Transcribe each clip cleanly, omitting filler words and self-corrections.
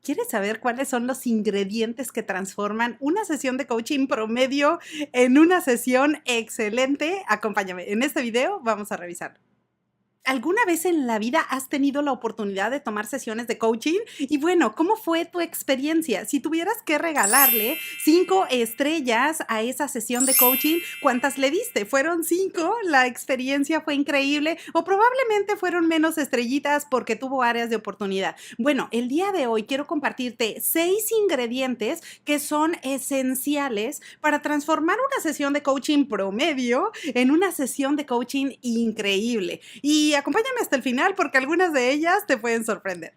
¿Quieres saber cuáles son los ingredientes que transforman una sesión de coaching promedio en una sesión excelente? Acompáñame. En este video vamos a revisarlo. ¿Alguna vez en la vida has tenido la oportunidad de tomar sesiones de coaching? Y bueno, ¿cómo fue tu experiencia? Si tuvieras que regalarle 5 estrellas a esa sesión de coaching, ¿cuántas le diste? ¿Fueron 5? ¿La experiencia fue increíble? ¿O probablemente fueron menos estrellitas porque tuvo áreas de oportunidad? Bueno, el día de hoy quiero compartirte 6 ingredientes que son esenciales para transformar una sesión de coaching promedio en una sesión de coaching increíble. Y acompáñame hasta el final porque algunas de ellas te pueden sorprender.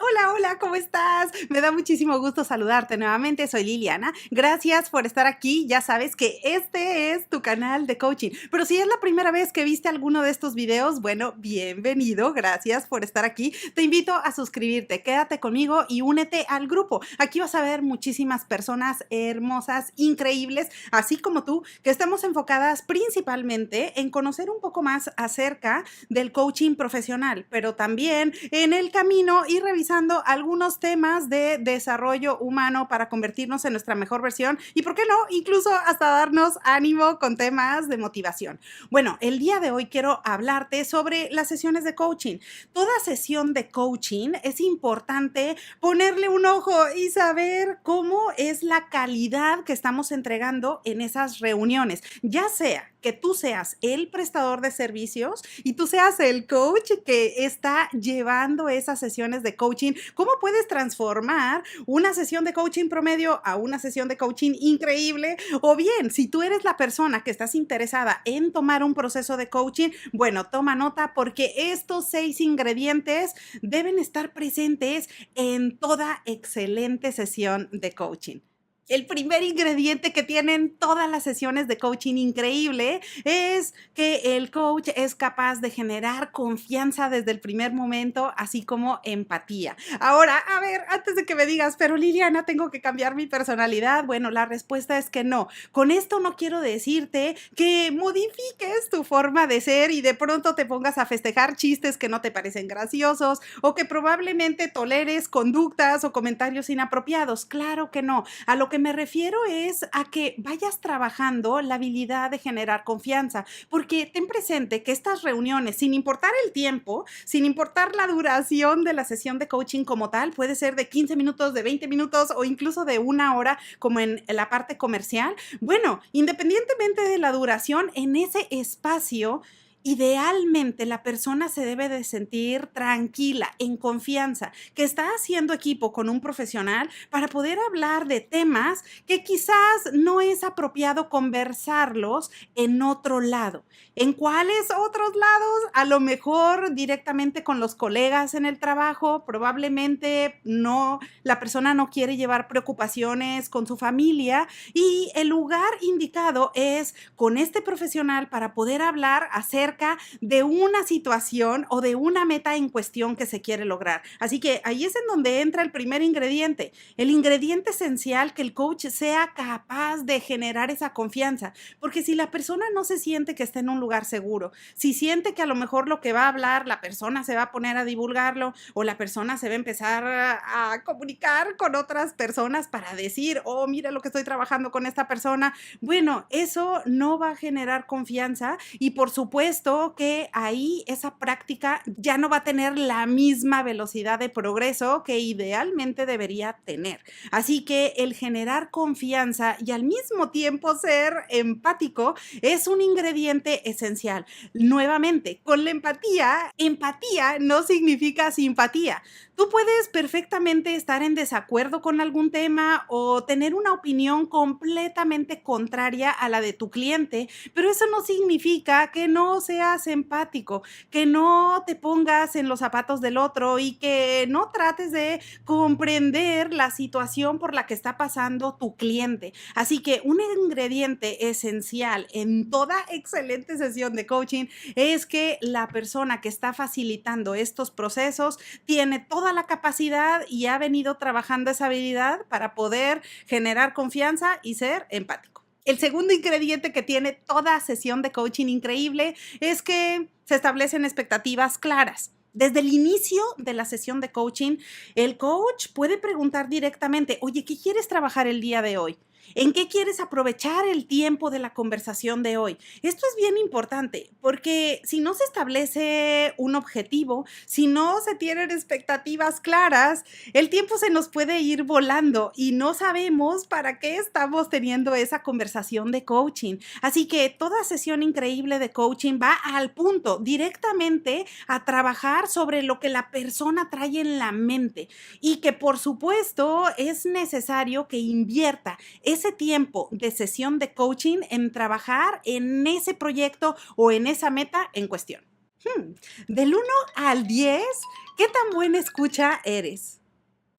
Hola, hola, ¿cómo estás? Me da muchísimo gusto saludarte nuevamente. Soy Liliana. Gracias por estar aquí. Ya sabes que este es tu canal de coaching. Pero si es la primera vez que viste alguno de estos videos, bueno, bienvenido. Gracias por estar aquí. Te invito a suscribirte. Quédate conmigo y únete al grupo. Aquí vas a ver muchísimas personas hermosas, increíbles, así como tú, que estamos enfocadas principalmente en conocer un poco más acerca del coaching profesional, pero también en el camino y revisando algunos temas de desarrollo humano para convertirnos en nuestra mejor versión y, ¿por qué no?, incluso hasta darnos ánimo con temas de motivación. Bueno, el día de hoy quiero hablarte sobre las sesiones de coaching. Toda sesión de coaching es importante ponerle un ojo y saber cómo es la calidad que estamos entregando en esas reuniones, ya sea que tú seas el prestador de servicios y tú seas el coach que está llevando esas sesiones de coaching. ¿Cómo puedes transformar una sesión de coaching promedio a una sesión de coaching increíble? O bien, si tú eres la persona que estás interesada en tomar un proceso de coaching, bueno, toma nota porque estos 6 ingredientes deben estar presentes en toda excelente sesión de coaching. El primer ingrediente que tienen todas las sesiones de coaching increíble es que el coach es capaz de generar confianza desde el primer momento, así como empatía. Ahora, a ver, antes de que me digas, pero Liliana, ¿tengo que cambiar mi personalidad? Bueno, la respuesta es que no. Con esto no quiero decirte que modifiques tu forma de ser y de pronto te pongas a festejar chistes que no te parecen graciosos o que probablemente toleres conductas o comentarios inapropiados. Claro que no. A lo que me refiero es a que vayas trabajando la habilidad de generar confianza, porque ten presente que estas reuniones, sin importar el tiempo, sin importar la duración de la sesión de coaching como tal, puede ser de 15 minutos, de 20 minutos o incluso de 1 hora, como en la parte comercial. Bueno, independientemente de la duración, en ese espacio idealmente la persona se debe de sentir tranquila, en confianza, que está haciendo equipo con un profesional para poder hablar de temas que quizás no es apropiado conversarlos en otro lado. ¿En cuáles otros lados? A lo mejor directamente con los colegas en el trabajo, probablemente no, la persona no quiere llevar preocupaciones con su familia y el lugar indicado es con este profesional para poder hablar acerca de una situación o de una meta en cuestión que se quiere lograr. Así que ahí es en donde entra el primer ingrediente, el ingrediente esencial, que el coach sea capaz de generar esa confianza, porque si la persona no se siente que está en un lugar seguro, si siente que a lo mejor lo que va a hablar, la persona se va a poner a divulgarlo o la persona se va a empezar a comunicar con otras personas para decir, oh, mira lo que estoy trabajando con esta persona, bueno, eso no va a generar confianza y por supuesto que ahí esa práctica ya no va a tener la misma velocidad de progreso que idealmente debería tener. Así que el generar confianza y al mismo tiempo ser empático es un ingrediente esencial. Nuevamente, con la empatía, empatía no significa simpatía. Tú puedes perfectamente estar en desacuerdo con algún tema o tener una opinión completamente contraria a la de tu cliente, pero eso no significa que no seas empático, que no te pongas en los zapatos del otro y que no trates de comprender la situación por la que está pasando tu cliente. Así que un ingrediente esencial en toda excelente sesión de coaching es que la persona que está facilitando estos procesos tiene toda la capacidad y ha venido trabajando esa habilidad para poder generar confianza y ser empático. El segundo ingrediente que tiene toda sesión de coaching increíble es que se establecen expectativas claras. Desde el inicio de la sesión de coaching, el coach puede preguntar directamente, oye, ¿qué quieres trabajar el día de hoy? ¿En qué quieres aprovechar el tiempo de la conversación de hoy? Esto es bien importante porque si no se establece un objetivo, si no se tienen expectativas claras, el tiempo se nos puede ir volando y no sabemos para qué estamos teniendo esa conversación de coaching. Así que toda sesión increíble de coaching va al punto, directamente a trabajar sobre lo que la persona trae en la mente y que por supuesto es necesario que invierta ese tiempo de sesión de coaching en trabajar en ese proyecto o en esa meta en cuestión. Del 1 al 10, ¿qué tan buena escucha eres?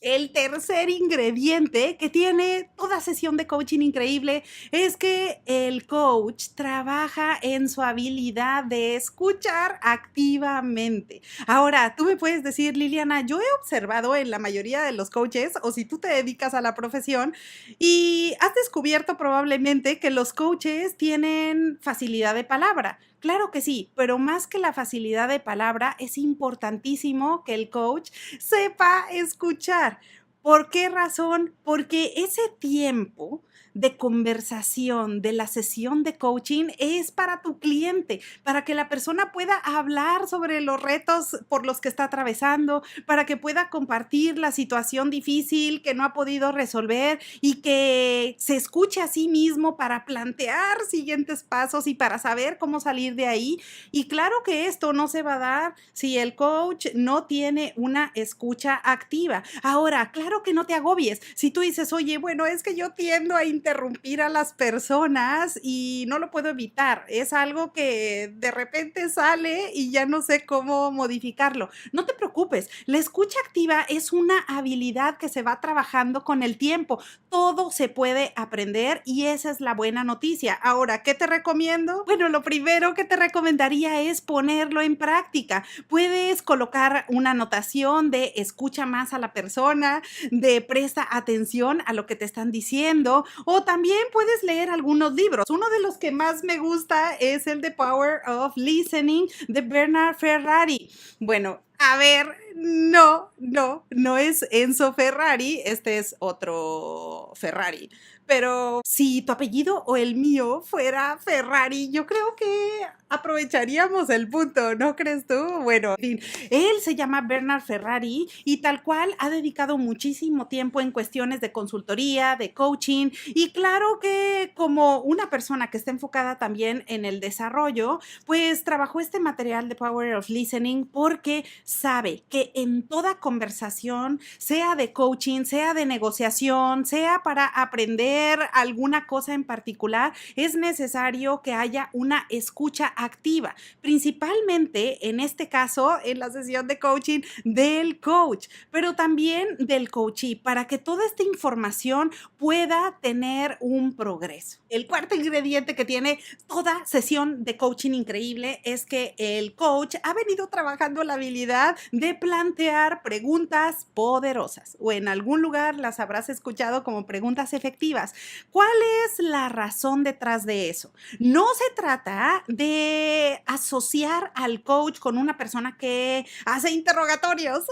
El tercer ingrediente que tiene toda sesión de coaching increíble es que el coach trabaja en su habilidad de escuchar activamente. Ahora, tú me puedes decir, Liliana, yo he observado en la mayoría de los coaches, o si tú te dedicas a la profesión, y has descubierto probablemente que los coaches tienen facilidad de palabra. Claro que sí, pero más que la facilidad de palabra, es importantísimo que el coach sepa escuchar. ¿Por qué razón? Porque ese tiempo de conversación de la sesión de coaching es para tu cliente, para que la persona pueda hablar sobre los retos por los que está atravesando, para que pueda compartir la situación difícil que no ha podido resolver y que se escuche a sí mismo para plantear siguientes pasos y para saber cómo salir de ahí. Y claro que esto no se va a dar si el coach no tiene una escucha activa. Ahora, claro que no te agobies. Si tú dices, oye, bueno, es que yo tiendo a interrumpir a las personas y no lo puedo evitar. Es algo que de repente sale y ya no sé cómo modificarlo. No te preocupes. La escucha activa es una habilidad que se va trabajando con el tiempo. Todo se puede aprender y esa es la buena noticia. Ahora, ¿qué te recomiendo? Bueno, lo primero que te recomendaría es ponerlo en práctica. Puedes colocar una anotación de escucha más a la persona, de presta atención a lo que te están diciendo, o también puedes leer algunos libros. Uno de los que más me gusta es el The Power of Listening de Bernard Ferrari. Bueno, a ver, no es Enzo Ferrari, este es otro Ferrari. Pero si tu apellido o el mío fuera Ferrari, yo creo que aprovecharíamos el punto, ¿no crees tú? Bueno, en fin, él se llama Bernard Ferrari y tal cual ha dedicado muchísimo tiempo en cuestiones de consultoría, de coaching y claro que como una persona que está enfocada también en el desarrollo, pues trabajó este material de Power of Listening porque sabe que en toda conversación, sea de coaching, sea de negociación, sea para aprender alguna cosa en particular, es necesario que haya una escucha activa, principalmente en este caso en la sesión de coaching del coach, pero también del coachee, para que toda esta información pueda tener un progreso. El cuarto ingrediente que tiene toda sesión de coaching increíble es que el coach ha venido trabajando la habilidad de plantear preguntas poderosas o en algún lugar las habrás escuchado como preguntas efectivas. ¿Cuál es la razón detrás de eso? No se trata de asociar al coach con una persona que hace interrogatorios.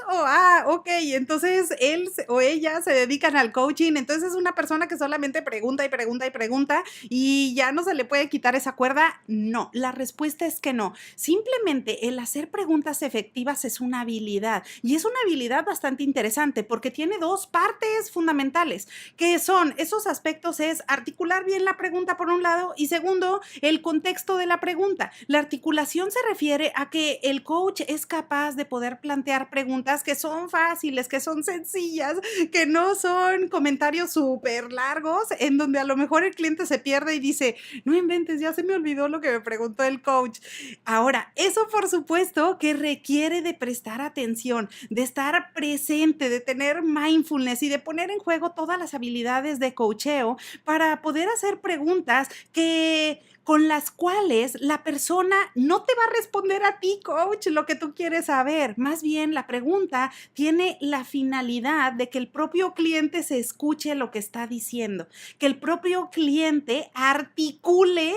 Ok, entonces él o ella se dedican al coaching, entonces es una persona que solamente pregunta y pregunta y pregunta y ya no se le puede quitar esa cuerda. No, la respuesta es que no. Simplemente el hacer preguntas efectivas es una habilidad y es una habilidad bastante interesante porque tiene dos partes fundamentales, que son esos aspectos, es articular bien la pregunta por un lado y segundo, el contexto de la pregunta. La articulación se refiere a que el coach es capaz de poder plantear preguntas que son fáciles, que son sencillas, que no son comentarios súper largos en donde a lo mejor el cliente se pierde y dice, no inventes, ya se me olvidó lo que me preguntó el coach. Ahora, eso por supuesto que requiere de prestar atención, de estar presente, de tener mindfulness y de poner en juego todas las habilidades de coacheo para poder hacer preguntas que con las cuales la persona no te va a responder a ti, coach, lo que tú quieres saber. Más bien, la pregunta tiene la finalidad de que el propio cliente se escuche lo que está diciendo, que el propio cliente articule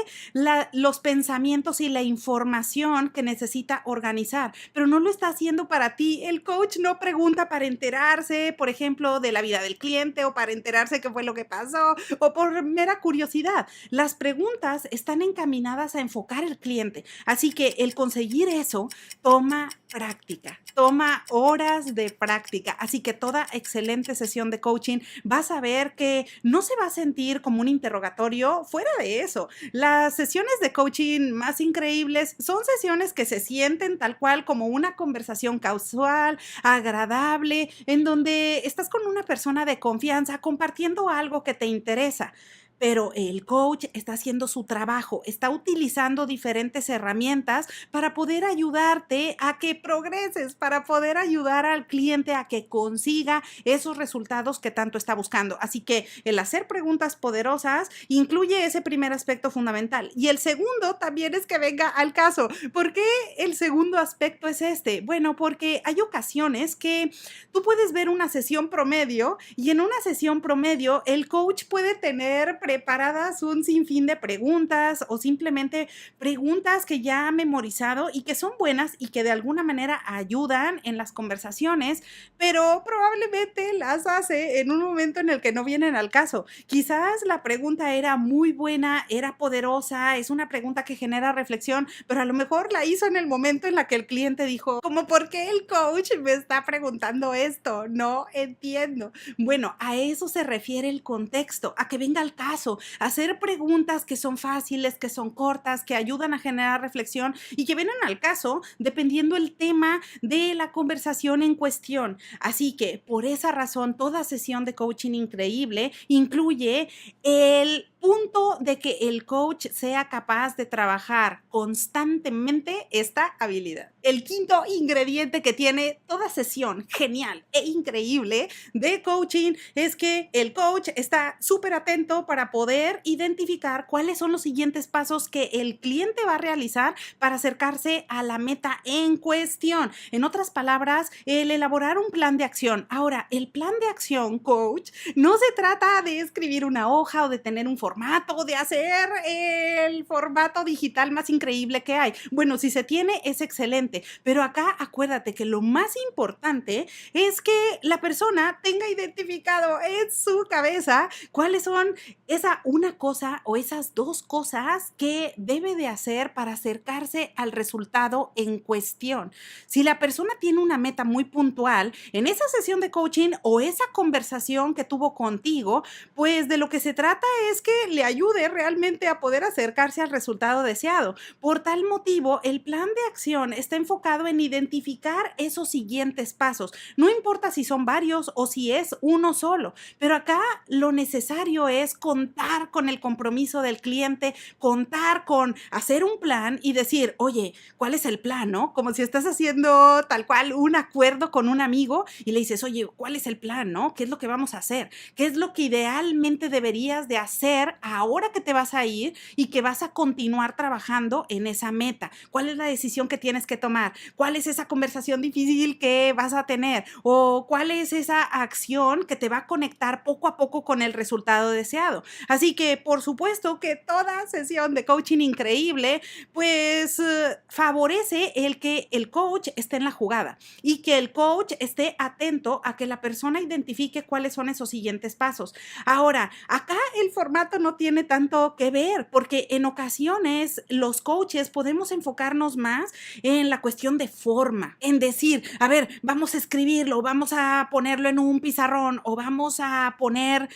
los pensamientos y la información que necesita organizar, pero no lo está haciendo para ti. El coach no pregunta para enterarse, por ejemplo, de la vida del cliente o para enterarse qué fue lo que pasó o por mera curiosidad. Las preguntas están encaminadas a enfocar al cliente, así que el conseguir eso toma práctica, toma horas de práctica, así que toda excelente sesión de coaching vas a ver que no se va a sentir como un interrogatorio. Fuera de eso, las sesiones de coaching más increíbles son sesiones que se sienten tal cual como una conversación casual, agradable, en donde estás con una persona de confianza compartiendo algo que te interesa. Pero el coach está haciendo su trabajo, está utilizando diferentes herramientas para poder ayudarte a que progreses, para poder ayudar al cliente a que consiga esos resultados que tanto está buscando. Así que el hacer preguntas poderosas incluye ese primer aspecto fundamental. Y el segundo también es que venga al caso. ¿Por qué el segundo aspecto es este? Bueno, porque hay ocasiones que tú puedes ver una sesión promedio y en una sesión promedio el coach puede tener preparadas un sinfín de preguntas o simplemente preguntas que ya ha memorizado y que son buenas y que de alguna manera ayudan en las conversaciones, pero probablemente las hace en un momento en el que no vienen al caso. Quizás la pregunta era muy buena, era poderosa, es una pregunta que genera reflexión, pero a lo mejor la hizo en el momento en la que el cliente dijo, como, ¿por qué el coach me está preguntando esto? No entiendo. Bueno, a eso se refiere el contexto, a que venga al caso, a hacer preguntas que son fáciles, que son cortas, que ayudan a generar reflexión y que vienen al caso dependiendo el tema de la conversación en cuestión. Así que por esa razón, toda sesión de coaching increíble incluye el punto de que el coach sea capaz de trabajar constantemente esta habilidad. El quinto ingrediente que tiene toda sesión genial e increíble de coaching es que el coach está súper atento para poder identificar cuáles son los siguientes pasos que el cliente va a realizar para acercarse a la meta en cuestión. En otras palabras, el elaborar un plan de acción. Ahora, el plan de acción, coach, no se trata de escribir una hoja o de tener un formato, de hacer el formato digital más increíble que hay. Bueno, si se tiene, es excelente, pero acá acuérdate que lo más importante es que la persona tenga identificado en su cabeza cuáles son esa una cosa o esas dos cosas que debe de hacer para acercarse al resultado en cuestión. Si la persona tiene una meta muy puntual en esa sesión de coaching o esa conversación que tuvo contigo, pues de lo que se trata es que le ayude realmente a poder acercarse al resultado deseado. Por tal motivo, el plan de acción está enfocado en identificar esos siguientes pasos. No importa si son varios o si es uno solo, pero acá lo necesario es contar con el compromiso del cliente, contar con hacer un plan y decir, oye, ¿cuál es el plan, no? Como si estás haciendo tal cual un acuerdo con un amigo y le dices, oye, ¿cuál es el plan, no? ¿Qué es lo que vamos a hacer? ¿Qué es lo que idealmente deberías de hacer ahora que te vas a ir y que vas a continuar trabajando en esa meta? ¿Cuál es la decisión que tienes que tomar? ¿Cuál es esa conversación difícil que vas a tener? ¿O cuál es esa acción que te va a conectar poco a poco con el resultado deseado? Así que, por supuesto que toda sesión de coaching increíble, pues favorece el que el coach esté en la jugada y que el coach esté atento a que la persona identifique cuáles son esos siguientes pasos. Ahora, acá el formato no tiene tanto que ver porque en ocasiones los coaches podemos enfocarnos más en la cuestión de forma, en decir, a ver, vamos a escribirlo, vamos a ponerlo en un pizarrón o vamos a poner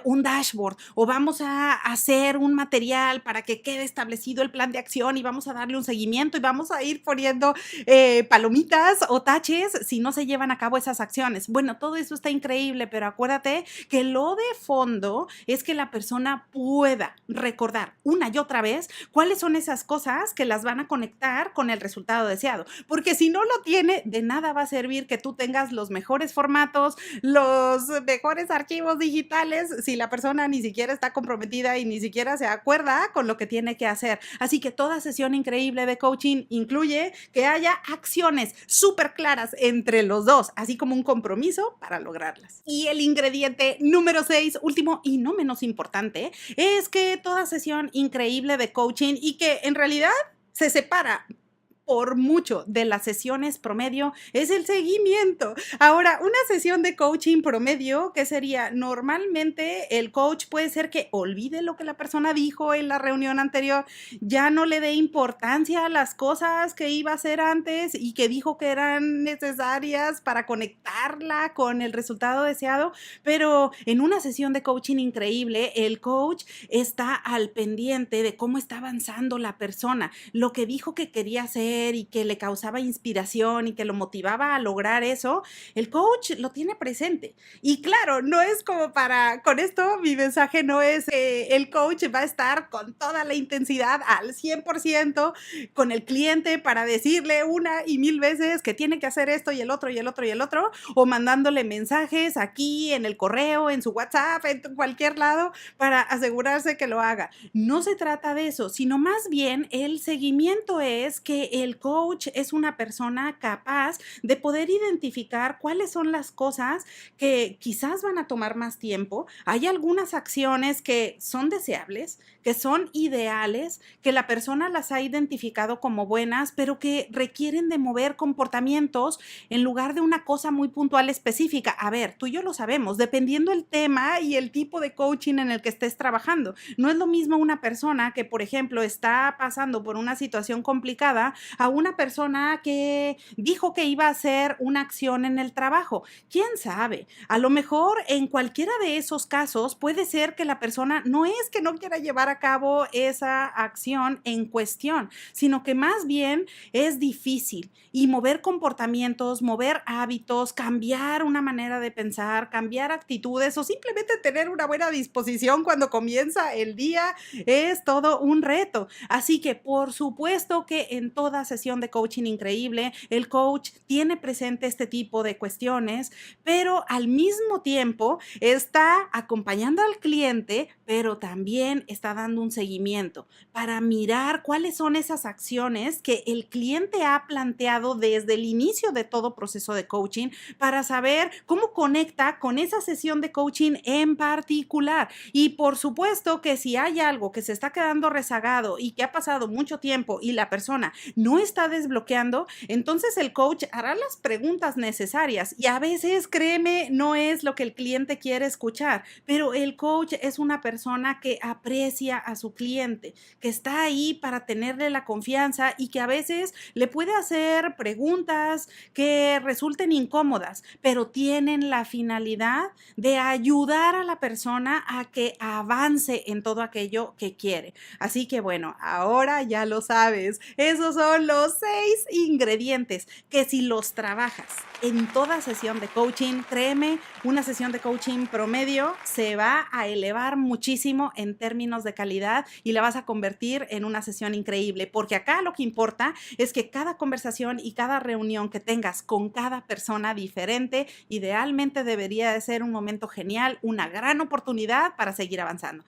un dashboard o vamos a hacer un material para que quede establecido el plan de acción y vamos a darle un seguimiento y vamos a ir poniendo palomitas o taches si no se llevan a cabo esas acciones. Bueno, todo eso está increíble, pero acuérdate que lo de fondo es que la persona persona pueda recordar una y otra vez cuáles son esas cosas que las van a conectar con el resultado deseado. Porque si no lo tiene, de nada va a servir que tú tengas los mejores formatos, los mejores archivos digitales, si la persona ni siquiera está comprometida y ni siquiera se acuerda con lo que tiene que hacer. Así que toda sesión increíble de coaching incluye que haya acciones súper claras entre los dos, así como un compromiso para lograrlas. Y el ingrediente número 6, último y no menos importante, es que toda sesión increíble de coaching y que en realidad se separa por mucho de las sesiones promedio es el seguimiento. Ahora, una sesión de coaching promedio, ¿qué sería? Normalmente el coach puede ser que olvide lo que la persona dijo en la reunión anterior, ya no le dé importancia a las cosas que iba a hacer antes y que dijo que eran necesarias para conectarla con el resultado deseado, pero en una sesión de coaching increíble, el coach está al pendiente de cómo está avanzando la persona, lo que dijo que quería hacer y que le causaba inspiración y que lo motivaba a lograr eso, el coach lo tiene presente. Y claro, no es como con esto mi mensaje no es el coach va a estar con toda la intensidad al 100% con el cliente para decirle una y mil veces que tiene que hacer esto y el otro y el otro y el otro, o mandándole mensajes aquí en el correo, en su WhatsApp, en cualquier lado para asegurarse que lo haga. No se trata de eso, sino más bien el seguimiento es que el coach es una persona capaz de poder identificar cuáles son las cosas que quizás van a tomar más tiempo. Hay algunas acciones que son deseables, que son ideales, que la persona las ha identificado como buenas, pero que requieren de mover comportamientos en lugar de una cosa muy puntual específica. A ver, tú y yo lo sabemos, dependiendo el tema y el tipo de coaching en el que estés trabajando. No es lo mismo una persona que, por ejemplo, está pasando por una situación complicada a una persona que dijo que iba a hacer una acción en el trabajo. ¿Quién sabe? A lo mejor en cualquiera de esos casos puede ser que la persona no es que no quiera llevar a cabo esa acción en cuestión, sino que más bien es difícil y mover comportamientos, mover hábitos, cambiar una manera de pensar, cambiar actitudes o simplemente tener una buena disposición cuando comienza el día es todo un reto. Así que por supuesto que en toda sesión de coaching increíble, el coach tiene presente este tipo de cuestiones, pero al mismo tiempo está acompañando al cliente, pero también está dando un seguimiento para mirar cuáles son esas acciones que el cliente ha planteado desde el inicio de todo proceso de coaching para saber cómo conecta con esa sesión de coaching en particular. Y por supuesto que si hay algo que se está quedando rezagado y que ha pasado mucho tiempo y la persona no está desbloqueando, entonces el coach hará las preguntas necesarias y a veces, créeme, no es lo que el cliente quiere escuchar, pero el coach es una persona que aprecia a su cliente, que está ahí para tenerle la confianza y que a veces le puede hacer preguntas que resulten incómodas, pero tienen la finalidad de ayudar a la persona a que avance en todo aquello que quiere. Así que bueno, ahora ya lo sabes, esos son los 6 ingredientes que si los trabajas en toda sesión de coaching, créeme, una sesión de coaching promedio se va a elevar muchísimo en términos de calidad y la vas a convertir en una sesión increíble, porque acá lo que importa es que cada conversación y cada reunión que tengas con cada persona diferente, idealmente debería de ser un momento genial, una gran oportunidad para seguir avanzando.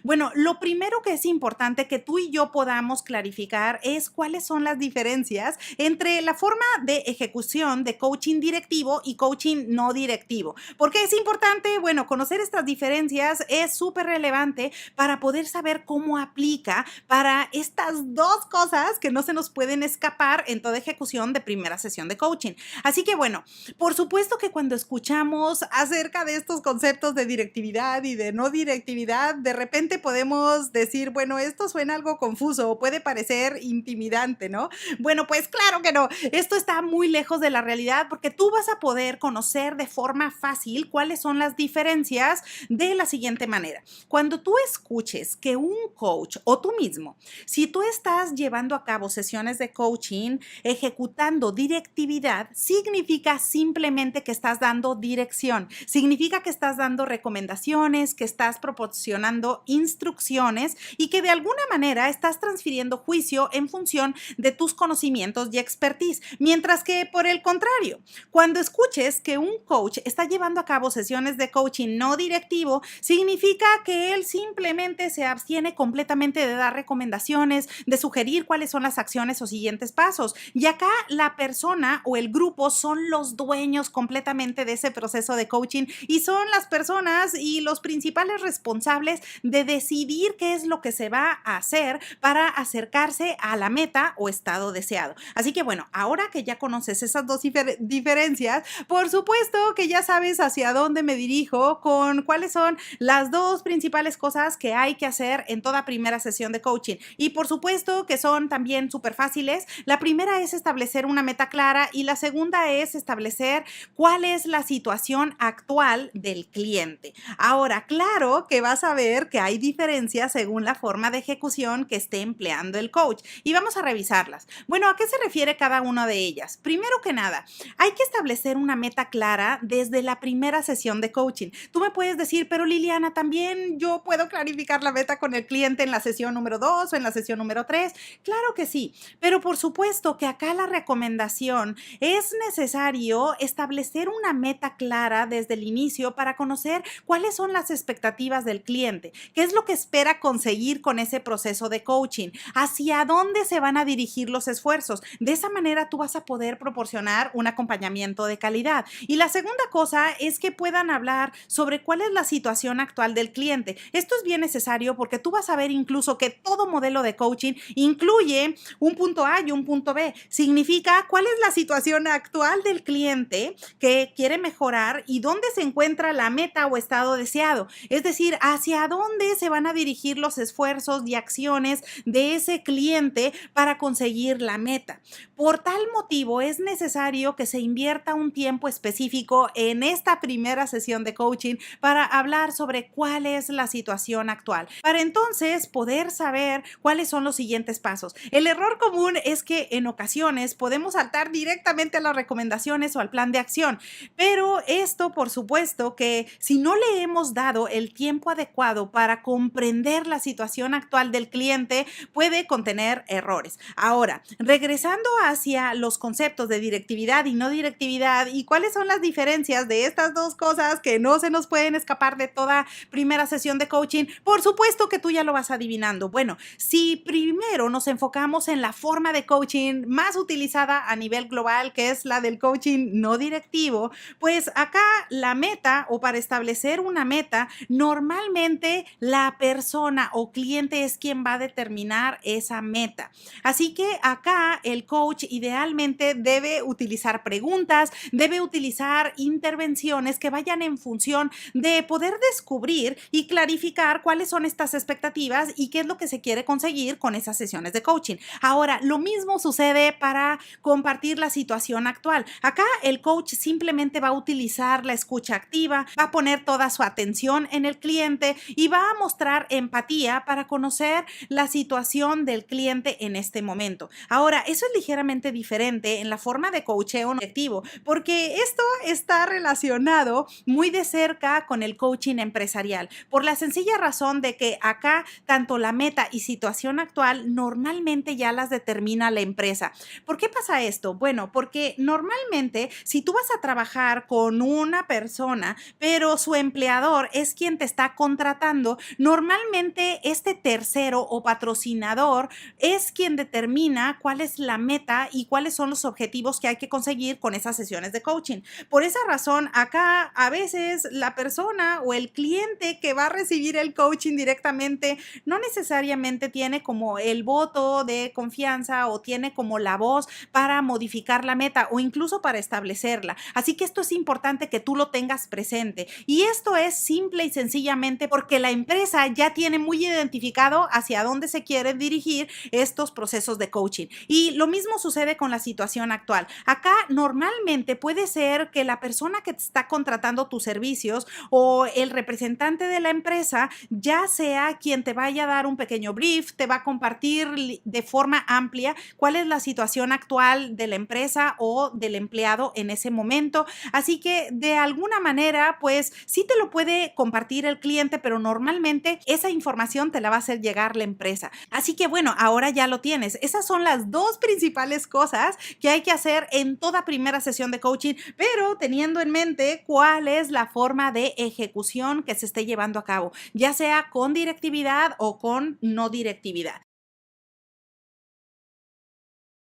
Bueno, lo primero que es importante que tú y yo podamos clarificar es cuáles son las diferencias entre la forma de ejecución de coaching directivo y coaching no directivo. ¿Por qué es importante? Bueno, conocer estas diferencias es súper relevante para poder saber cómo aplica para estas dos cosas que no se nos pueden escapar en toda ejecución de primera sesión de coaching. Así que bueno, por supuesto que cuando escuchamos acerca de estos conceptos de directividad y de no directividad, de repente repente podemos decir, bueno, esto suena algo confuso o puede parecer intimidante, ¿no? Bueno, pues claro que no. Esto está muy lejos de la realidad porque tú vas a poder conocer de forma fácil cuáles son las diferencias de la siguiente manera. Cuando tú escuches que un coach o tú mismo, si tú estás llevando a cabo sesiones de coaching, ejecutando directividad, significa simplemente que estás dando dirección, significa que estás dando recomendaciones, que estás proporcionando instrucciones y que de alguna manera estás transfiriendo juicio en función de tus conocimientos y expertise. Mientras que por el contrario, cuando escuches que un coach está llevando a cabo sesiones de coaching no directivo, significa que él simplemente se abstiene completamente de dar recomendaciones, de sugerir cuáles son las acciones o siguientes pasos. Y acá la persona o el grupo son los dueños completamente de ese proceso de coaching y son las personas y los principales responsables de decidir qué es lo que se va a hacer para acercarse a la meta o estado deseado. Así que bueno, ahora que ya conoces esas dos diferencias, por supuesto que ya sabes hacia dónde me dirijo con cuáles son las dos principales cosas que hay que hacer en toda primera sesión de coaching. Y por supuesto que son también súper fáciles. La primera es establecer una meta clara y la segunda es establecer cuál es la situación actual del cliente. Ahora, claro que vas a ver que hay diferencias según la forma de ejecución que esté empleando el coach y vamos a revisarlas. Bueno, ¿a qué se refiere cada una de ellas? Primero que nada, hay que establecer una meta clara desde la primera sesión de coaching. Tú me puedes decir, pero Liliana, también yo puedo clarificar la meta con el cliente en la sesión número 2 o en la sesión número 3. Claro que sí, pero por supuesto que acá la recomendación es necesario establecer una meta clara desde el inicio para conocer cuáles son las expectativas del cliente, qué es lo que espera conseguir con ese proceso de coaching, hacia dónde se van a dirigir los esfuerzos. De esa manera tú vas a poder proporcionar un acompañamiento de calidad. Y la segunda cosa es que puedan hablar sobre cuál es la situación actual del cliente. Esto es bien necesario porque tú vas a ver incluso que todo modelo de coaching incluye un punto A y un punto B. Significa cuál es la situación actual del cliente que quiere mejorar y dónde se encuentra la meta o estado deseado. Es decir, hacia dónde se van a dirigir los esfuerzos y acciones de ese cliente para conseguir la meta. Por tal motivo, es necesario que se invierta un tiempo específico en esta primera sesión de coaching para hablar sobre cuál es la situación actual, para entonces poder saber cuáles son los siguientes pasos. El error común es que en ocasiones podemos saltar directamente a las recomendaciones o al plan de acción, pero esto, por supuesto, que si no le hemos dado el tiempo adecuado para comprender la situación actual del cliente, puede contener errores. Ahora, regresando hacia los conceptos de directividad y no directividad y cuáles son las diferencias de estas dos cosas que no se nos pueden escapar de toda primera sesión de coaching, por supuesto que tú ya lo vas adivinando. Bueno, si primero nos enfocamos en la forma de coaching más utilizada a nivel global, que es la del coaching no directivo, pues acá la meta o para establecer una meta, normalmente la persona o cliente es quien va a determinar esa meta. Así que acá el coach idealmente debe utilizar preguntas, debe utilizar intervenciones que vayan en función de poder descubrir y clarificar cuáles son estas expectativas y qué es lo que se quiere conseguir con esas sesiones de coaching. Ahora, lo mismo sucede para compartir la situación actual. Acá el coach simplemente va a utilizar la escucha activa, va a poner toda su atención en el cliente y va a mostrar empatía para conocer la situación del cliente en este momento. Ahora, eso es ligeramente diferente en la forma de coacheo no directivo, porque esto está relacionado muy de cerca con el coaching empresarial, por la sencilla razón de que acá tanto la meta y situación actual normalmente ya las determina la empresa. ¿Por qué pasa esto? Bueno, porque normalmente si tú vas a trabajar con una persona, pero su empleador es quien te está contratando, normalmente este tercero o patrocinador es quien determina cuál es la meta y cuáles son los objetivos que hay que conseguir con esas sesiones de coaching. Por esa razón, acá a veces la persona o el cliente que va a recibir el coaching directamente no necesariamente tiene como el voto de confianza o tiene como la voz para modificar la meta o incluso para establecerla. Así que esto es importante que tú lo tengas presente. Y esto es simple y sencillamente porque la empresa ya tiene muy identificado hacia dónde se quieren dirigir estos procesos de coaching. Y lo mismo sucede con la situación actual. Acá normalmente puede ser que la persona que te está contratando tus servicios o el representante de la empresa ya sea quien te vaya a dar un pequeño brief, te va a compartir de forma amplia cuál es la situación actual de la empresa o del empleado en ese momento. Así que de alguna manera, pues sí te lo puede compartir el cliente, pero normalmente esa información te la va a hacer llegar la empresa. Así que bueno, ahora ya lo tienes. Esas son las dos principales cosas que hay que hacer en toda primera sesión de coaching, pero teniendo en mente cuál es la forma de ejecución que se esté llevando a cabo, ya sea con directividad o con no directividad.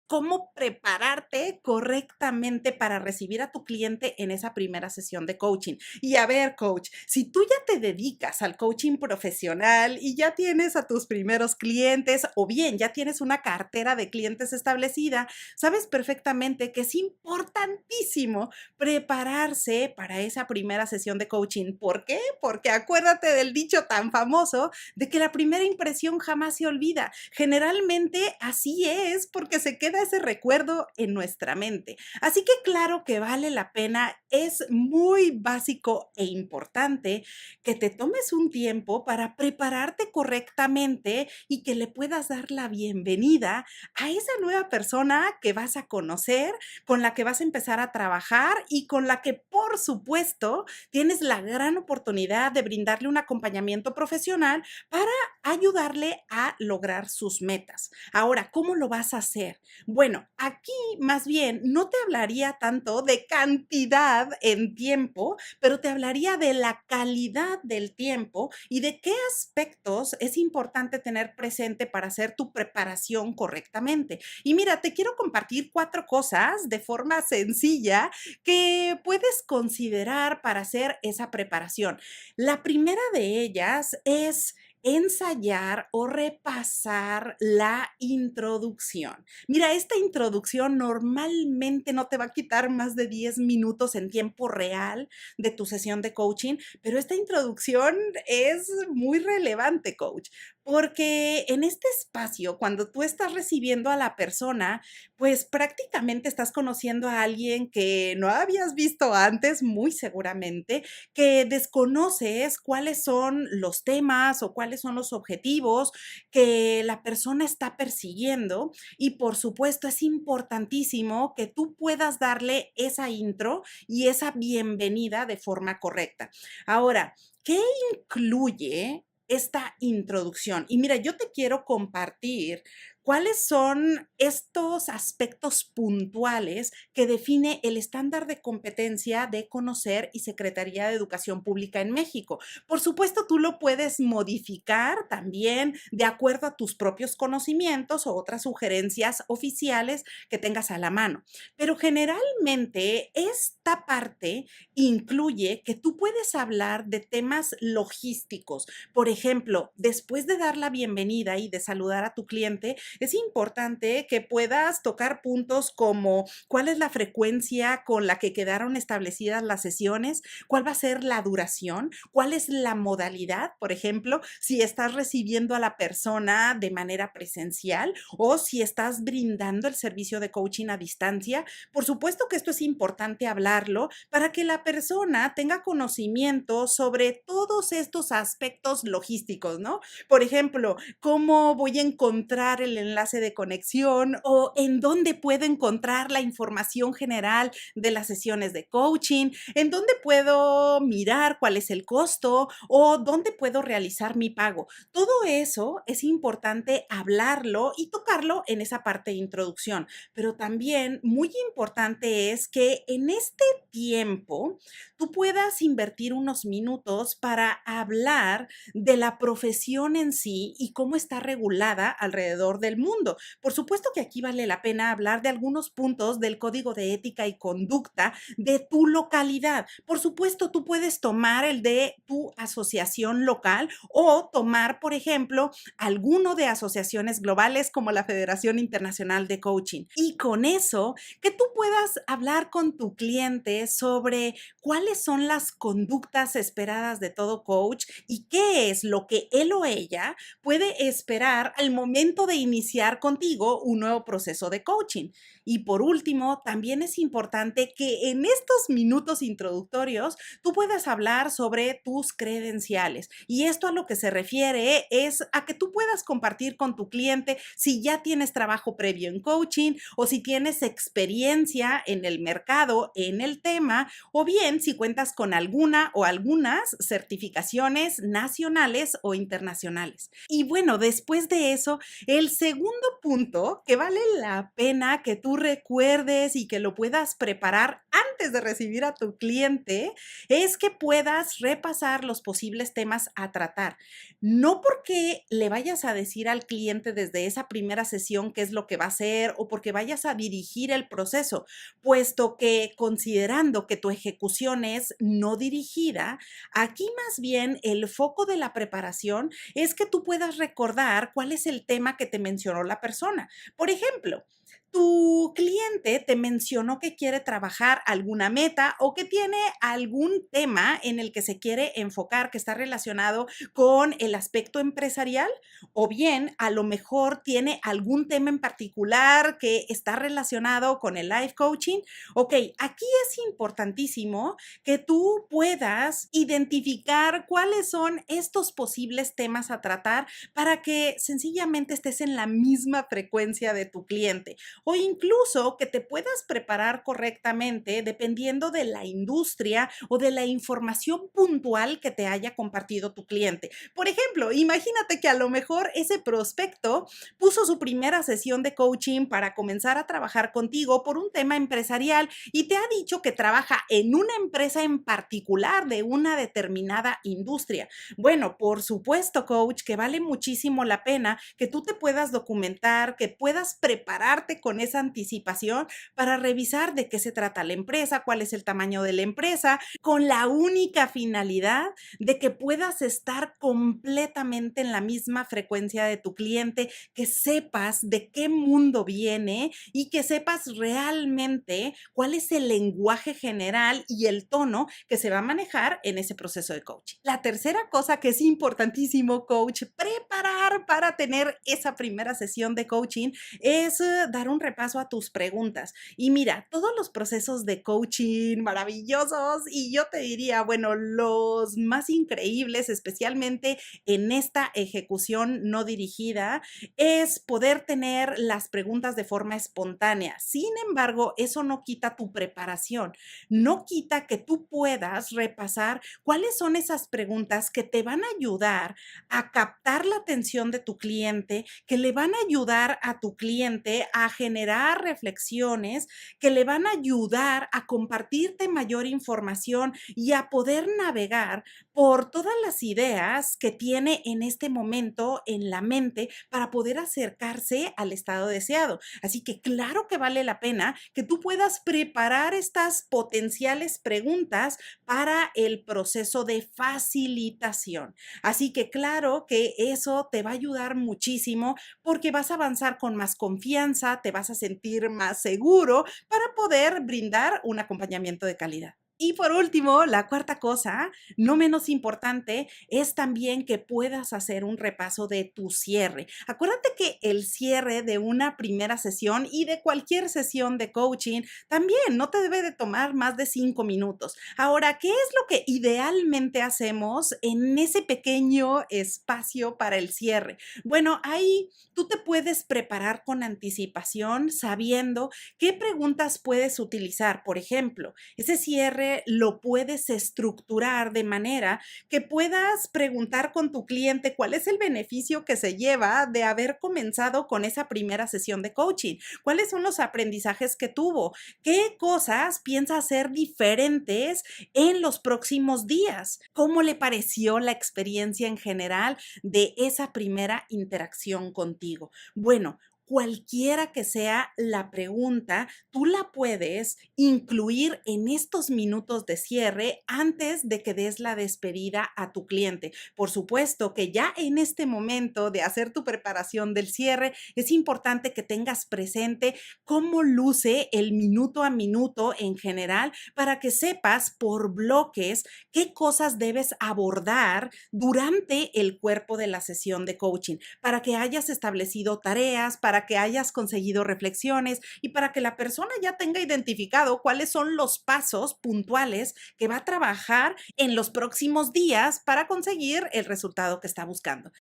Cómo prepararte correctamente para recibir a tu cliente en esa primera sesión de coaching. Y a ver, coach, si tú ya te dedicas al coaching profesional y ya tienes a tus primeros clientes o bien ya tienes una cartera de clientes establecida, sabes perfectamente que es importantísimo prepararse para esa primera sesión de coaching. ¿Por qué? Porque acuérdate del dicho tan famoso de que la primera impresión jamás se olvida. Generalmente así es porque se queda ese recuerdo en nuestra mente. Así que claro que vale la pena, es muy básico e importante que te tomes un tiempo para prepararte correctamente y que le puedas dar la bienvenida a esa nueva persona que vas a conocer, con la que vas a empezar a trabajar y con la que, por supuesto, tienes la gran oportunidad de brindarle un acompañamiento profesional para ayudarle a lograr sus metas. Ahora, ¿cómo lo vas a hacer? Bueno, aquí más bien no te hablaría tanto de cantidad en tiempo, pero te hablaría de la calidad del tiempo y de qué aspectos es importante tener presente para hacer tu preparación correctamente. Y mira, te quiero compartir 4 cosas de forma sencilla que puedes considerar para hacer esa preparación. La primera de ellas es ensayar o repasar la introducción. Mira, esta introducción normalmente no te va a quitar más de 10 minutos en tiempo real de tu sesión de coaching, pero esta introducción es muy relevante, coach, porque en este espacio, cuando tú estás recibiendo a la persona, pues prácticamente estás conociendo a alguien que no habías visto antes, muy seguramente, que desconoces cuáles son los temas o cuáles son los objetivos que la persona está persiguiendo y por supuesto es importantísimo que tú puedas darle esa intro y esa bienvenida de forma correcta. Ahora, ¿qué incluye esta introducción? Y mira, yo te quiero compartir cuáles son estos aspectos puntuales que define el estándar de competencia de Conocer y Secretaría de Educación Pública en México. Por supuesto, tú lo puedes modificar también de acuerdo a tus propios conocimientos o otras sugerencias oficiales que tengas a la mano. Pero generalmente esta parte incluye que tú puedes hablar de temas logísticos. Por ejemplo, después de dar la bienvenida y de saludar a tu cliente, es importante que puedas tocar puntos como cuál es la frecuencia con la que quedaron establecidas las sesiones, cuál va a ser la duración, cuál es la modalidad, por ejemplo, si estás recibiendo a la persona de manera presencial o si estás brindando el servicio de coaching a distancia. Por supuesto que esto es importante hablarlo para que la persona tenga conocimiento sobre todos estos aspectos logísticos, ¿no? Por ejemplo, cómo voy a encontrar el enlace de conexión o en dónde puedo encontrar la información general de las sesiones de coaching, en dónde puedo mirar cuál es el costo o dónde puedo realizar mi pago. Todo eso es importante hablarlo y tocarlo en esa parte de introducción, pero también muy importante es que en este tiempo tú puedas invertir unos minutos para hablar de la profesión en sí y cómo está regulada alrededor del el mundo. Por supuesto que aquí vale la pena hablar de algunos puntos del código de ética y conducta de tu localidad. Por supuesto, tú puedes tomar el de tu asociación local o tomar, por ejemplo, alguno de asociaciones globales como la Federación Internacional de Coaching. Y con eso, que tú puedas hablar con tu cliente sobre cuáles son las conductas esperadas de todo coach y qué es lo que él o ella puede esperar al momento de iniciar contigo un nuevo proceso de coaching. Y por último, también es importante que en estos minutos introductorios tú puedas hablar sobre tus credenciales. Y esto a lo que se refiere es a que tú puedas compartir con tu cliente si ya tienes trabajo previo en coaching o si tienes experiencia en el mercado, en el tema, o bien si cuentas con alguna o algunas certificaciones nacionales o internacionales. Y bueno, después de eso, el segundo punto que vale la pena que tú recuerdes y que lo puedas preparar antes de recibir a tu cliente es que puedas repasar los posibles temas a tratar. No porque le vayas a decir al cliente desde esa primera sesión qué es lo que va a hacer o porque vayas a dirigir el proceso, puesto que considerando que tu ejecución es no dirigida, aquí más bien el foco de la preparación es que tú puedas recordar cuál es el tema que te mencionó la persona. Por ejemplo, tu cliente te mencionó que quiere trabajar alguna meta o que tiene algún tema en el que se quiere enfocar que está relacionado con el aspecto empresarial, o bien a lo mejor tiene algún tema en particular que está relacionado con el life coaching. Ok, aquí es importantísimo que tú puedas identificar cuáles son estos posibles temas a tratar para que sencillamente estés en la misma frecuencia de tu cliente o incluso que te puedas preparar correctamente dependiendo de la industria o de la información puntual que te haya compartido tu cliente. Por ejemplo, imagínate que a lo mejor ese prospecto puso su primera sesión de coaching para comenzar a trabajar contigo por un tema empresarial y te ha dicho que trabaja en una empresa en particular de una determinada industria. Bueno, por supuesto, coach, que vale muchísimo la pena que tú te puedas documentar, que puedas prepararte con esa anticipación para revisar de qué se trata la empresa, cuál es el tamaño de la empresa, con la única finalidad de que puedas estar completamente en la misma frecuencia de tu cliente, que sepas de qué mundo viene y que sepas realmente cuál es el lenguaje general y el tono que se va a manejar en ese proceso de coaching. La tercera cosa que es importantísimo, coach, preparar para tener esa primera sesión de coaching es dar un repaso a tus preguntas. Y mira, todos los procesos de coaching maravillosos y yo te diría, bueno, los más increíbles, especialmente en esta ejecución no dirigida, es poder tener las preguntas de forma espontánea. Sin embargo, eso no quita tu preparación, no quita que tú puedas repasar cuáles son esas preguntas que te van a ayudar a captar la atención de tu cliente, que le van a ayudar a tu cliente a generar reflexiones, que le van a ayudar a compartirte mayor información y a poder navegar por todas las ideas que tiene en este momento en la mente para poder acercarse al estado deseado. Así que claro que vale la pena que tú puedas preparar estas potenciales preguntas para el proceso de facilitación. Así que claro que eso te va a ayudar muchísimo porque vas a avanzar con más confianza, te vas a sentir más seguro para poder brindar un acompañamiento de calidad. Y por último, la cuarta cosa, no menos importante, es también que puedas hacer un repaso de tu cierre. Acuérdate que el cierre de una primera sesión y de cualquier sesión de coaching también no te debe de tomar más de 5 minutos. Ahora, ¿qué es lo que idealmente hacemos en ese pequeño espacio para el cierre? Bueno, ahí tú te puedes preparar con anticipación sabiendo qué preguntas puedes utilizar. Por ejemplo, ese cierre cierre lo puedes estructurar de manera que puedas preguntar con tu cliente cuál es el beneficio que se lleva de haber comenzado con esa primera sesión de coaching, cuáles son los aprendizajes que tuvo, qué cosas piensa hacer diferentes en los próximos días, cómo le pareció la experiencia en general de esa primera interacción contigo. Bueno, cualquiera que sea la pregunta, tú la puedes incluir en estos minutos de cierre antes de que des la despedida a tu cliente. Por supuesto que ya en este momento de hacer tu preparación del cierre, es importante que tengas presente cómo luce el minuto a minuto en general para que sepas por bloques qué cosas debes abordar durante el cuerpo de la sesión de coaching, para que hayas establecido tareas, para que hayas conseguido reflexiones y para que la persona ya tenga identificado cuáles son los pasos puntuales que va a trabajar en los próximos días para conseguir el resultado que está buscando.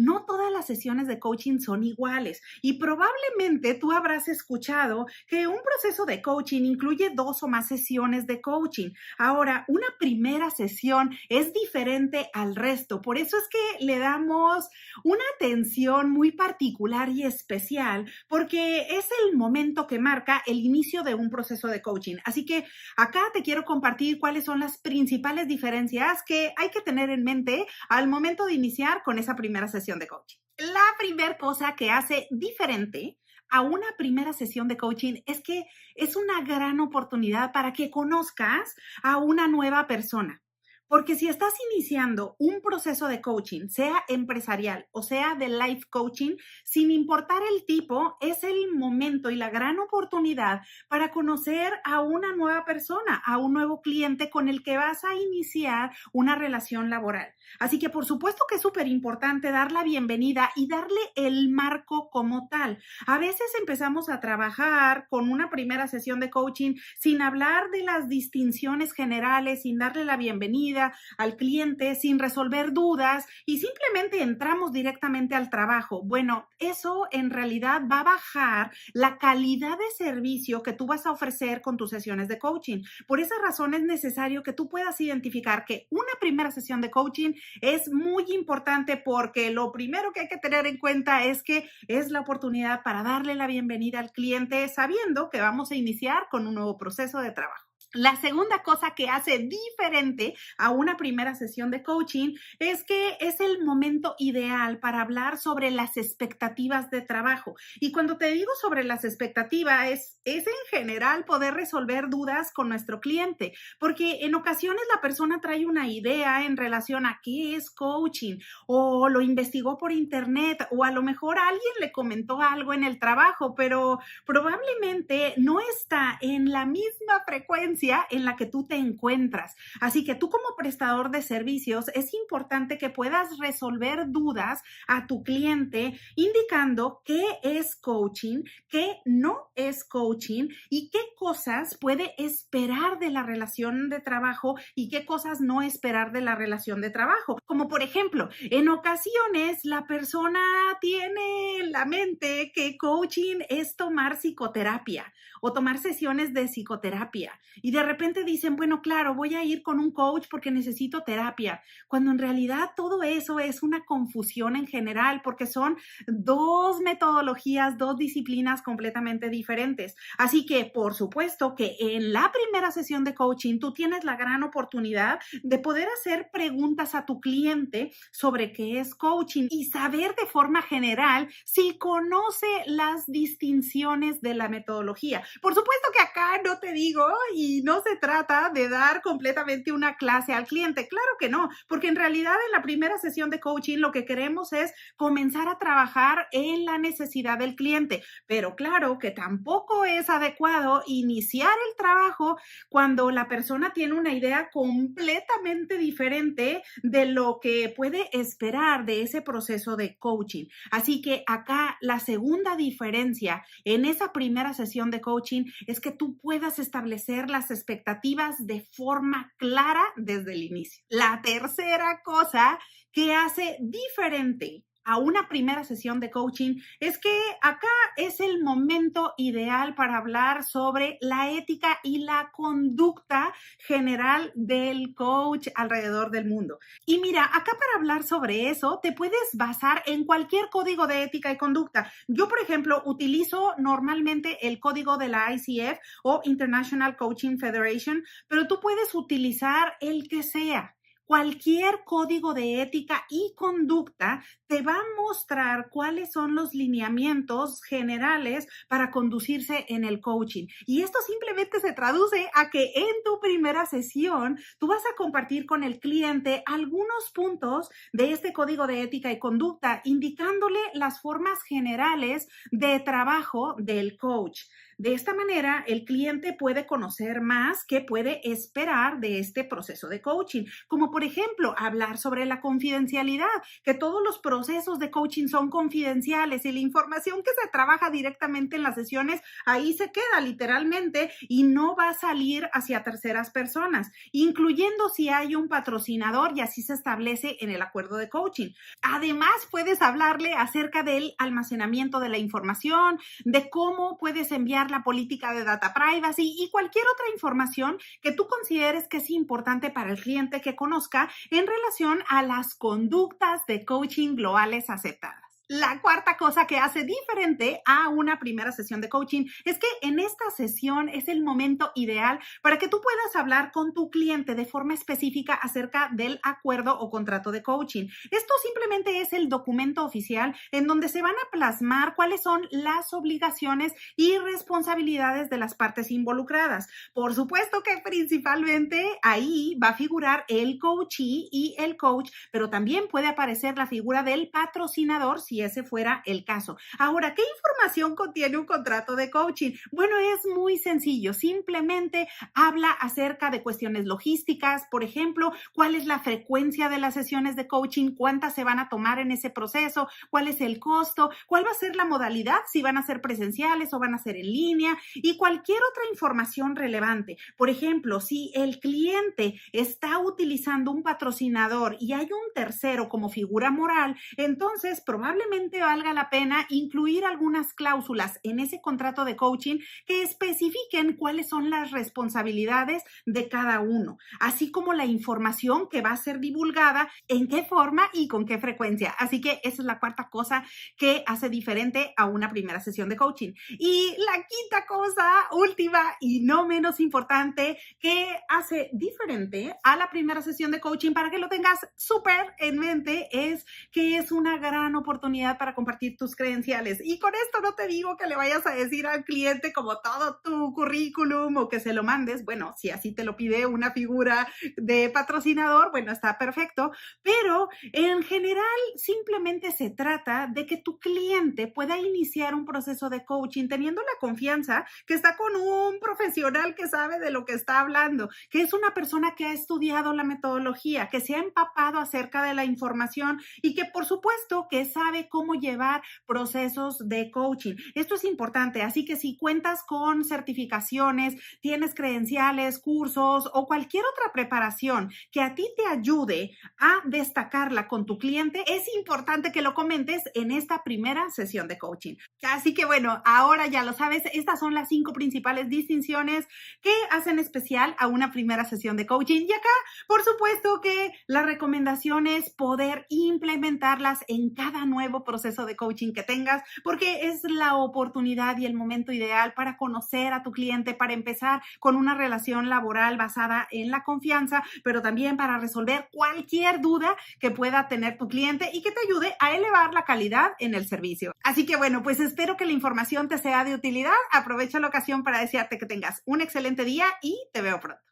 No todas las sesiones de coaching son iguales y probablemente tú habrás escuchado que un proceso de coaching incluye 2 o más sesiones de coaching. Ahora, una primera sesión es diferente al resto, por eso es que le damos una atención muy particular y especial porque es el momento que marca el inicio de un proceso de coaching. Así que acá te quiero compartir cuáles son las principales diferencias que hay que tener en mente al momento de iniciar con esa primera sesión de coaching. La primera cosa que hace diferente a una primera sesión de coaching es que es una gran oportunidad para que conozcas a una nueva persona. Porque si estás iniciando un proceso de coaching, sea empresarial o sea de life coaching, sin importar el tipo, es el momento y la gran oportunidad para conocer a una nueva persona, a un nuevo cliente con el que vas a iniciar una relación laboral. Así que por supuesto que es súper importante dar la bienvenida y darle el marco como tal. A veces empezamos a trabajar con una primera sesión de coaching sin hablar de las distinciones generales, sin darle la bienvenida al cliente, sin resolver dudas y simplemente entramos directamente al trabajo. Bueno, eso en realidad va a bajar la calidad de servicio que tú vas a ofrecer con tus sesiones de coaching. Por esa razón es necesario que tú puedas identificar que una primera sesión de coaching es muy importante porque lo primero que hay que tener en cuenta es que es la oportunidad para darle la bienvenida al cliente sabiendo que vamos a iniciar con un nuevo proceso de trabajo. La segunda cosa que hace diferente a una primera sesión de coaching es que es el momento ideal para hablar sobre las expectativas de trabajo. Y cuando te digo sobre las expectativas, es en general poder resolver dudas con nuestro cliente, porque en ocasiones la persona trae una idea en relación a qué es coaching, o lo investigó por internet, o a lo mejor alguien le comentó algo en el trabajo, pero probablemente no está en la misma frecuencia en la que tú te encuentras. Así que tú como prestador de servicios es importante que puedas resolver dudas a tu cliente indicando qué es coaching, qué no es coaching y qué cosas puede esperar de la relación de trabajo y qué cosas no esperar de la relación de trabajo. Como por ejemplo, en ocasiones la persona tiene en la mente que coaching es tomar psicoterapia o tomar sesiones de psicoterapia. Y de repente dicen, bueno, claro, voy a ir con un coach porque necesito terapia, cuando en realidad todo eso es una confusión en general porque son 2 metodologías, 2 disciplinas completamente diferentes. Así que, por supuesto que en la primera sesión de coaching tú tienes la gran oportunidad de poder hacer preguntas a tu cliente sobre qué es coaching y saber de forma general si conoce las distinciones de la metodología. Por supuesto que acá no te digo y no se trata de dar completamente una clase al cliente. Claro que no, porque en realidad en la primera sesión de coaching lo que queremos es comenzar a trabajar en la necesidad del cliente. Pero claro que tampoco es adecuado iniciar el trabajo cuando la persona tiene una idea completamente diferente de lo que puede esperar de ese proceso de coaching. Así que acá la segunda diferencia en esa primera sesión de coaching es que tú puedas establecer las expectativas de forma clara desde el inicio. La tercera cosa que hace diferente a una primera sesión de coaching es que acá es el momento ideal para hablar sobre la ética y la conducta general del coach alrededor del mundo. Y mira, acá para hablar sobre eso te puedes basar en cualquier código de ética y conducta. Yo, por ejemplo, utilizo normalmente el código de la ICF o International Coaching Federation, pero tú puedes utilizar el que sea. Cualquier código de ética y conducta te va a mostrar cuáles son los lineamientos generales para conducirse en el coaching. Y esto simplemente se traduce a que en tu primera sesión tú vas a compartir con el cliente algunos puntos de este código de ética y conducta, indicándole las formas generales de trabajo del coach. De esta manera, el cliente puede conocer más qué puede esperar de este proceso de coaching, como por ejemplo, hablar sobre la confidencialidad, que todos los procesos de coaching son confidenciales y la información que se trabaja directamente en las sesiones ahí se queda literalmente y no va a salir hacia terceras personas, incluyendo si hay un patrocinador y así se establece en el acuerdo de coaching. Además, puedes hablarle acerca del almacenamiento de la información, de cómo puedes enviar la política de data privacy y cualquier otra información que tú consideres que es importante para el cliente que conozca en relación a las conductas de coaching globales aceptadas. La cuarta cosa que hace diferente a una primera sesión de coaching es que en esta sesión es el momento ideal para que tú puedas hablar con tu cliente de forma específica acerca del acuerdo o contrato de coaching. Esto simplemente es el documento oficial en donde se van a plasmar cuáles son las obligaciones y responsabilidades de las partes involucradas. Por supuesto que principalmente ahí va a figurar el coachee y el coach, pero también puede aparecer la figura del patrocinador si ese fuera el caso. Ahora, ¿qué información contiene un contrato de coaching? Bueno, es muy sencillo. Simplemente habla acerca de cuestiones logísticas, por ejemplo, cuál es la frecuencia de las sesiones de coaching, cuántas se van a tomar en ese proceso, cuál es el costo, cuál va a ser la modalidad, si van a ser presenciales o van a ser en línea y cualquier otra información relevante. Por ejemplo, si el cliente está utilizando un patrocinador y hay un tercero como figura moral, entonces probablemente valga la pena incluir algunas cláusulas en ese contrato de coaching que especifiquen cuáles son las responsabilidades de cada uno, así como la información que va a ser divulgada, en qué forma y con qué frecuencia. Así que esa es la cuarta cosa que hace diferente a una primera sesión de coaching. Y la quinta cosa, última y no menos importante, que hace diferente a la primera sesión de coaching para que lo tengas súper en mente es que es una gran oportunidad para compartir tus credenciales. Y con esto no te digo que le vayas a decir al cliente como todo tu currículum o que se lo mandes. Bueno, si así te lo pide una figura de patrocinador, bueno, está perfecto. Pero en general simplemente se trata de que tu cliente pueda iniciar un proceso de coaching teniendo la confianza que está con un profesional que sabe de lo que está hablando, que es una persona que ha estudiado la metodología, que se ha empapado acerca de la información y que por supuesto que sabe cómo llevar procesos de coaching. Esto es importante, así que si cuentas con certificaciones, tienes credenciales, cursos o cualquier otra preparación que a ti te ayude a destacarla con tu cliente, es importante que lo comentes en esta primera sesión de coaching. Así que bueno, ahora ya lo sabes, estas son las 5 principales distinciones que hacen especial a una primera sesión de coaching. Y acá, por supuesto que la recomendación es poder implementarlas en cada nuevo proceso de coaching que tengas, porque es la oportunidad y el momento ideal para conocer a tu cliente, para empezar con una relación laboral basada en la confianza, pero también para resolver cualquier duda que pueda tener tu cliente y que te ayude a elevar la calidad en el servicio. Así que bueno, pues espero que la información te sea de utilidad. Aprovecho la ocasión para desearte que tengas un excelente día y te veo pronto.